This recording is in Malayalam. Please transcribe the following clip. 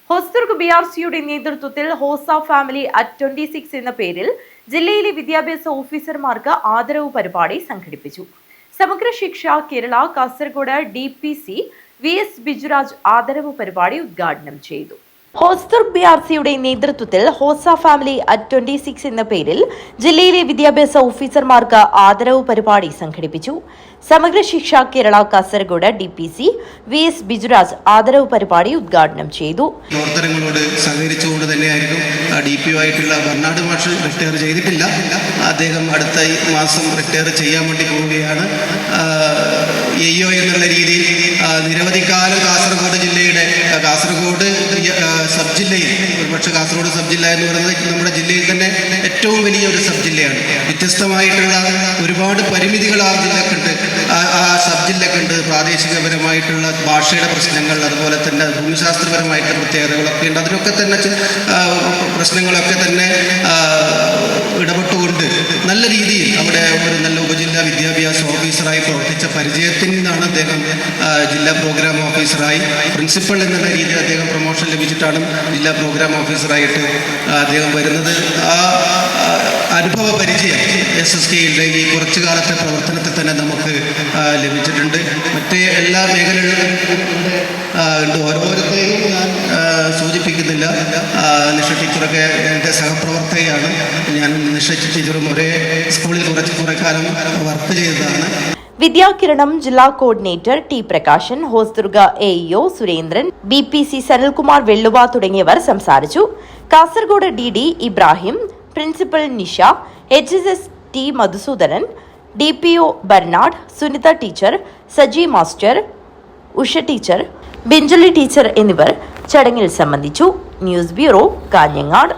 ഹോസ്ദുർഗ് BRCയുടെ നേതൃത്വത്തിൽ ഹോസ ഫാമിലി അറ്റ് 26 എന്ന പേരിൽ ജില്ലയിലെ വിദ്യാഭ്യാസ ഓഫീസർമാർക്ക് ആദരവ് പരിപാടി സംഘടിപ്പിച്ചു. സമഗ്ര ശിക്ഷ കേരള കാസർഗോഡ് DPC VS ബിജുരാജ് ആദരവ് പരിപാടി ഉദ്ഘാടനം ചെയ്തു. ഹോസ്ദുർഗ് BRCയുടെ നേതൃത്വത്തിൽ ഹോസ ഫാമിലി അറ്റ് 26 എന്ന പേരിൽ ജില്ലയിലെ വിദ്യാഭ്യാസ ഓഫീസർമാർക്ക് ആദരവ് പരിപാടി സംഘടിപ്പിച്ചു. സമഗ്ര ശിക്ഷ കേരള കാസർഗോഡ് DPC VS ബിജുരാജ് ആദരവ് പരിപാടി ഉദ്ഘാടനം ചെയ്തു. പ്രവർത്തനങ്ങളോട് സഹകരിച്ചുകൊണ്ട് തന്നെയായിരിക്കും DPO ആയിട്ടുള്ള ബർണാഡ് മാഷ് റിട്ടയർ ചെയ്തിട്ടില്ല. അദ്ദേഹം അടുത്ത മാസം റിട്ടയർ ചെയ്യാൻ വേണ്ടി പോവുകയാണ്. AO എന്നുള്ള രീതിയിൽ നിരവധി കാലം കാസർഗോഡ് ജില്ലയുടെ സബ് ജില്ലയിൽ ഒരുപക്ഷെ കാസർഗോഡ് സബ് ജില്ല എന്ന് പറയുന്നത് നമ്മുടെ ജില്ലയിൽ തന്നെ ഏറ്റവും വലിയ ഒരു സബ് ജില്ലയാണ്. വ്യത്യസ്തമായിട്ടുള്ള ഒരുപാട് പരിമിതികൾ ആ ജില്ലക്കുണ്ട്, ആ സബ് ജില്ലക്കുണ്ട്. പ്രാദേശികപരമായിട്ടുള്ള ഭാഷയുടെ പ്രശ്നങ്ങൾ, അതുപോലെ തന്നെ ഭൂമിശാസ്ത്രപരമായിട്ടുള്ള പ്രത്യേകതകളൊക്കെ ഉണ്ട്. അതിനൊക്കെ തന്നെ പ്രശ്നങ്ങളൊക്കെ തന്നെ ഇടപെട്ടുകൊണ്ട് നല്ല രീതിയിൽ അവിടെ ഒരു നല്ല ഉപജില്ലാ വിദ്യാഭ്യാസ ഓഫീസറായി പ്രവർത്തിച്ച പരിചയത്തിൽ നിന്നാണ് അദ്ദേഹം ജില്ലാ പ്രോഗ്രാം ഓഫീസറായി പ്രിൻസിപ്പൽ എന്നുള്ള രീതിയിൽ അദ്ദേഹം പ്രൊമോഷൻ ലഭിച്ചിട്ടാണ് ജില്ലാ പ്രോഗ്രാം ഓഫീസറായിട്ട് അദ്ദേഹം വരുന്നത്. ആ അനുഭവ പരിചയം SSKയുടെ ഈ കുറച്ചു കാലത്തെ പ്രവർത്തനത്തിൽ തന്നെ നമുക്ക് ലഭിച്ചിട്ടുണ്ട്. മറ്റേ എല്ലാ മേഖലകളിലും ഓരോരുത്തരെയും ഞാൻ സൂചിപ്പിക്കുന്നില്ല. നിഷ ടീച്ചറൊക്കെ എൻ്റെ സഹപ്രവർത്തകയാണ്. ഞാൻ നിഷ ടീച്ചറും ഒരേ സ്കൂളിൽ കുറെ കാലം വർക്ക് ചെയ്തതാണ്. വിദ്യാകിരണം ജില്ലാ coordinator T Prakashan, Hosdurg AEO Surendran, BPC Sanalkumar Velluva തുടങ്ങിയവർ സംസാരിച്ചു. Kasaragod DD Ibrahim, principal Nisha, HSS T Madhusudanan, DPO Bernard, Sunitha teacher, Saji master, Usha teacher, Binjali teacher എന്നിവർ ചടങ്ങിൽ സംബന്ധിച്ചു. News bureau, Kanhangad.